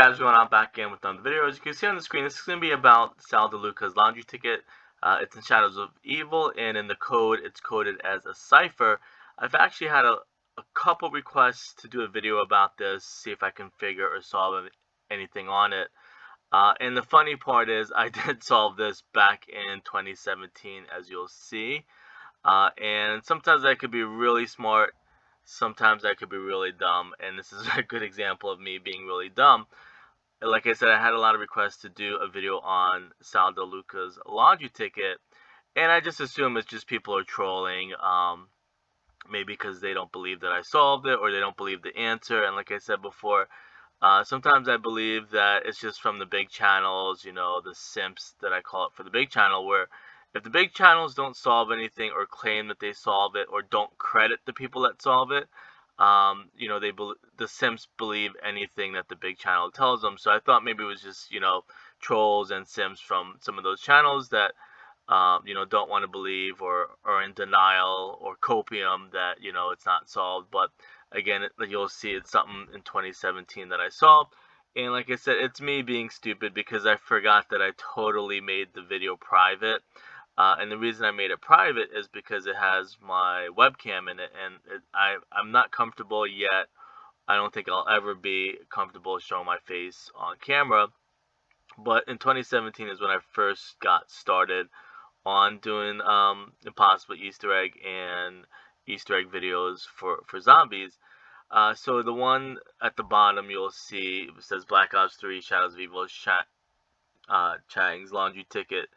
guys, what's going on? Back in with another video. As you can see on the screen, this is going to be about Sal Deluca's laundry ticket. It's in Shadows of Evil, and in the code, it's coded as a cipher. I've actually had a couple requests to do a video about this, see if I can figure or solve anything on it. And the funny part is, I did solve this back in 2017, as you'll see. And sometimes I could be really smart, sometimes I could be really dumb, and this is a good example of me being really dumb. Like I said, I had a lot of requests to do a video on Sal Deluca's laundry ticket, and I just assume it's just people are trolling, maybe because they don't believe that I solved it or they don't believe the answer. And like I said before, sometimes I believe that it's just from the big channels, you know, the simps that I call it for the big channel, where if the big channels don't solve anything or claim that they solve it or don't credit the people that solve it, you know, the simps believe anything that the big channel tells them. So I thought maybe it was just, you know, trolls and simps from some of those channels that, you know, don't want to believe or are in denial or copium that, you know, it's not solved. But again, you'll see it's something in 2017 that I solved. And like I said, it's me being stupid because I forgot that I totally made the video private. And the reason I made it private is because it has my webcam in it, and I'm not comfortable yet. I don't think I'll ever be comfortable showing my face on camera. But in 2017 is when I first got started on doing impossible Easter egg and Easter egg videos for zombies. So the one at the bottom you'll see, it says Black Ops 3 Shadows of Evil Chang's laundry ticket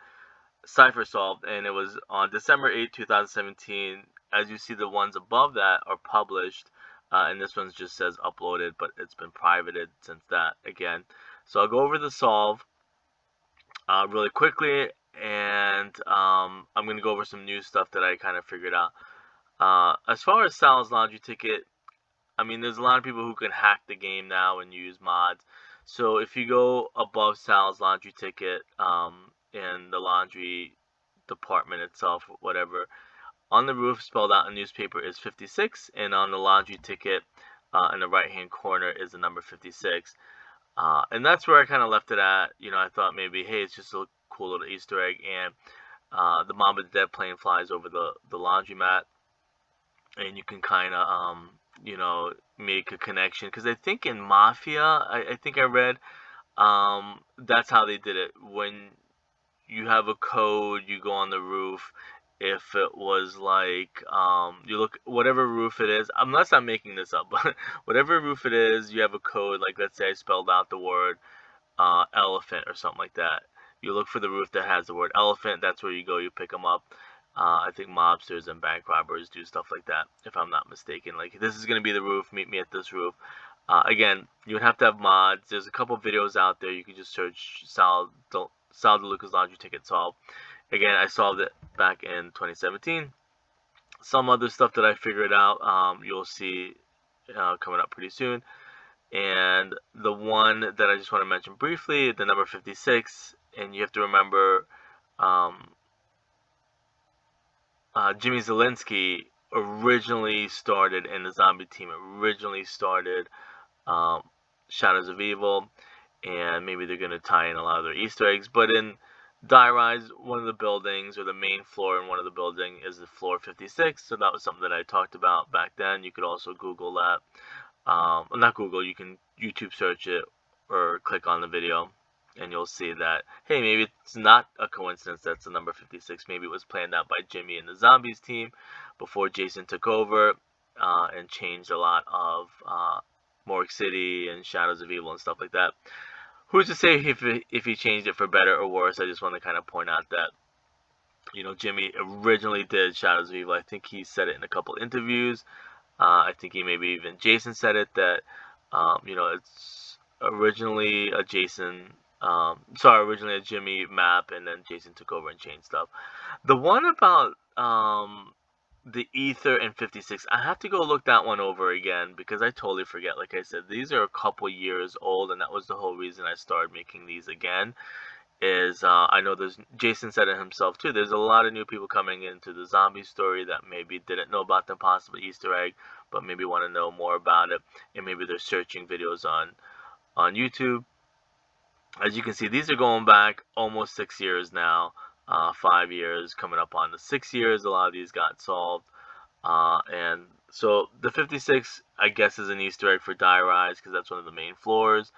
cipher solved, and it was on December 8, 2017. As you see, the ones above that are published, and this one just says uploaded, but it's been privated since that again. So I'll go over the solve really quickly, and I'm going to go over some new stuff that I kind of figured out. As far as Sal's laundry ticket, I mean, there's a lot of people who can hack the game now and use mods. So if you go above Sal's laundry ticket, in the laundry department itself, whatever, on the roof spelled out in newspaper is 56, and on the laundry ticket in the right hand corner is the number 56. And that's where I kind of left it at. You know, I thought maybe, hey, it's just a cool little Easter egg, and the Mom of the Dead plane flies over the laundromat, and you can kind of you know, make a connection, because I think in Mafia, I think I read, that's how they did it. When you have a code, you go on the roof. If it was like, you look, whatever roof it is, unless I'm making this up, but whatever roof it is, you have a code. Like, let's say I spelled out the word elephant or something like that. You look for the roof that has the word elephant. That's where you go. You pick them up. I think mobsters and bank robbers do stuff like that, if I'm not mistaken. Like, this is going to be the roof. Meet me at this roof. Again, you would have to have mods. There's a couple videos out there. You can just search Sal Deluca's laundry ticket solved. Again, I solved it back in 2017. Some other stuff that I figured out, you'll see coming up pretty soon. And the one that I just want to mention briefly, the number 56, and you have to remember, Jimmy Zielinski originally started in the zombie team, originally started Shadows of Evil, and maybe they're going to tie in a lot of their Easter eggs. But in Die Rise, one of the buildings, or the main floor in one of the buildings, is the floor 56. So that was something that I talked about back then. You could also Google that. Not Google, you can YouTube search it or click on the video, and you'll see that, hey, maybe it's not a coincidence that's the number 56. Maybe it was planned out by Jimmy and the Zombies team before Jason took over and changed a lot of Morgue City and Shadows of Evil and stuff like that. Who's to say if he changed it for better or worse? I just want to kind of point out that, you know, Jimmy originally did Shadows of Evil. I think he said it in a couple interviews. I think he maybe even Jason said it, that you know, it's originally a originally a Jimmy map, and then Jason took over and changed stuff. The one about the Ether and 56, I have to go look that one over again because I totally forget. Like I said, these are a couple years old, and that was the whole reason I started making these again. Is I know Jason said it himself too, there's a lot of new people coming into the zombie story that maybe didn't know about the possible Easter egg, but maybe want to know more about it, and maybe they're searching videos on YouTube As you can see, these are going back almost 6 years now. 5 years, coming up on the 6 years. A lot of these got solved. And so the 56, I guess, is an Easter egg for Die Rise because that's one of the main floors.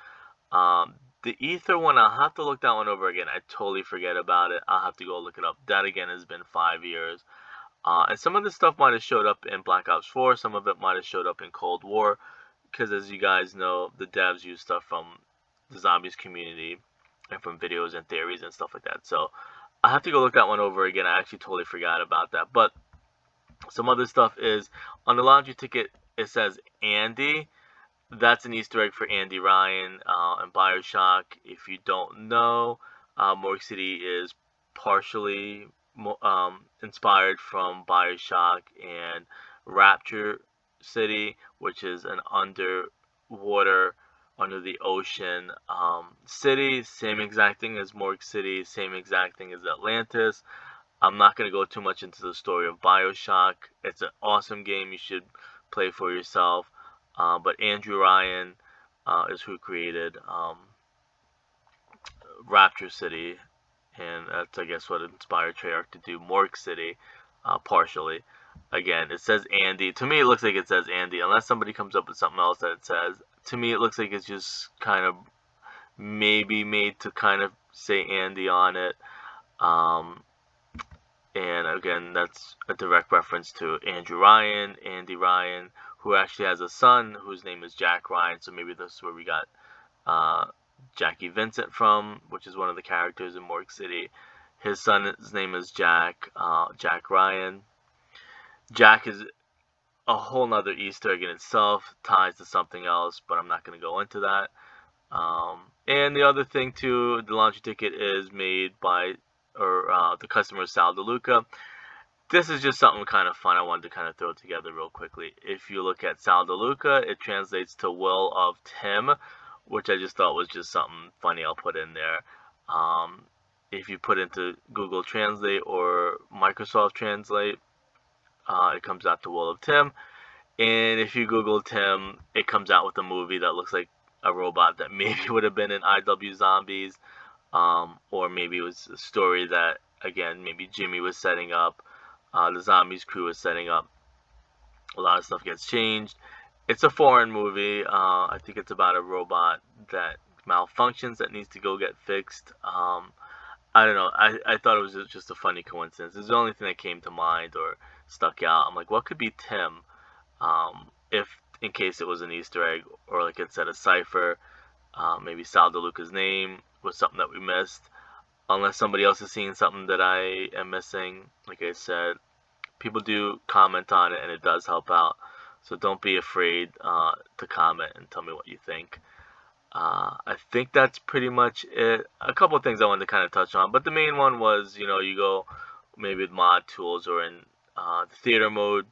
The Ether one, I'll have to look that one over again. I totally forget about it. I'll have to go look it up. That again has been 5 years. And some of this stuff might have showed up in Black Ops 4. Some of it might have showed up in Cold War. Because as you guys know, the devs use stuff from the zombies community and from videos and theories and stuff like that. So I have to go look that one over again. I actually totally forgot about that. But some other stuff is on the laundry ticket, it says Andy. That's an Easter egg for Andy Ryan and Bioshock. If you don't know, Morgue City is partially inspired from Bioshock and Rapture City, which is an underwater, under the ocean city. Same exact thing as Morgue City, same exact thing as Atlantis. I'm not going to go too much into the story of Bioshock. It's an awesome game. You should play for yourself. But Andrew Ryan is who created Rapture City, and that's, I guess, what inspired Treyarch to do Morgue City, partially. Again, it says Andy. To me, it looks like it says Andy, unless somebody comes up with something else that it says. To me, it looks like it's just kind of maybe made to kind of say Andy on it. And again, that's a direct reference to Andrew Ryan, Andy Ryan, who actually has a son whose name is Jack Ryan. So maybe that's where we got Jackie Vincent from, which is one of the characters in Morgue City. His son's name is Jack Ryan. Jack is a whole nother Easter egg in itself, ties to something else, but I'm not going to go into that. And the other thing too, the launch ticket is made by, or the customer is Sal Deluca. This is just something kind of fun I wanted to kind of throw together real quickly. If you look at Sal Deluca, it translates to Will of Tim, which I just thought was just something funny I'll put in there. If you put into Google Translate or Microsoft Translate, it comes out to Will of Tim. And if you Google Tim, it comes out with a movie that looks like a robot that maybe would have been in IW Zombies, or maybe it was a story that, again, maybe Jimmy was setting up, the Zombies crew was setting up. A lot of stuff gets changed. It's a foreign movie. I think it's about a robot that malfunctions that needs to go get fixed. I don't know. I thought it was just a funny coincidence. It's the only thing that came to mind or stuck out. I'm like, what could be Tim? If in case it was an Easter egg, or like it said, a cipher. Maybe Sal DeLuca's name was something that we missed. Unless somebody else is seeing something that I am missing. Like I said, people do comment on it, and it does help out. So don't be afraid to comment and tell me what you think. I think that's pretty much it. A couple of things I wanted to kind of touch on, but the main one was, you go maybe with mod tools or in the theater mode.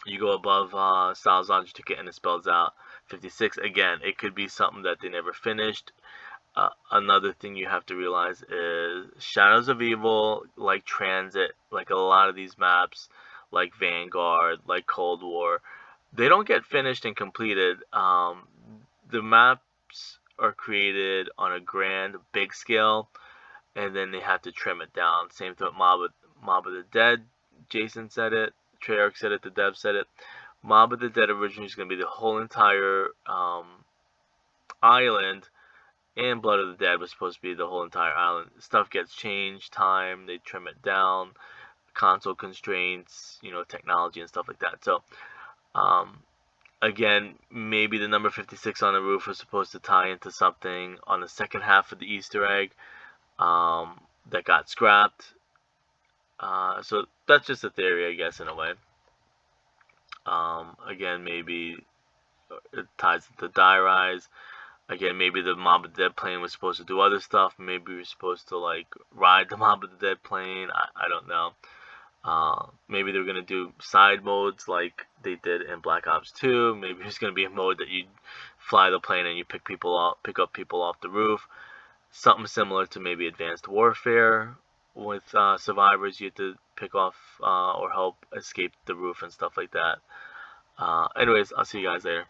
You go above Styles Launch Ticket and it spells out 56. Again, it could be something that they never finished. Another thing you have to realize is Shadows of Evil, like Transit, like a lot of these maps, like Vanguard, like Cold War, they don't get finished and completed. The maps are created on a grand, big scale, and then they have to trim it down. Same thing with Mob of the Dead. Jason said it. Treyarch said it. The dev said it. Mob of the Dead originally was going to be the whole entire island, and Blood of the Dead was supposed to be the whole entire island. Stuff gets changed, time, they trim it down, console constraints, technology and stuff like that. So, again, maybe the number 56 on the roof was supposed to tie into something on the second half of the Easter egg that got scrapped. So that's just a theory, I guess, in a way. Again, maybe it ties into Die Rise. Again, maybe the Mob of the Dead plane was supposed to do other stuff. Maybe we were supposed to, like, ride the Mob of the Dead plane. I don't know. Maybe they were going to do side modes like they did in Black Ops 2. Maybe there's going to be a mode that you fly the plane and you pick up people off the roof. Something similar to maybe Advanced Warfare with survivors. You have to pick off or help escape the roof and stuff like that. Anyways, I'll see you guys later.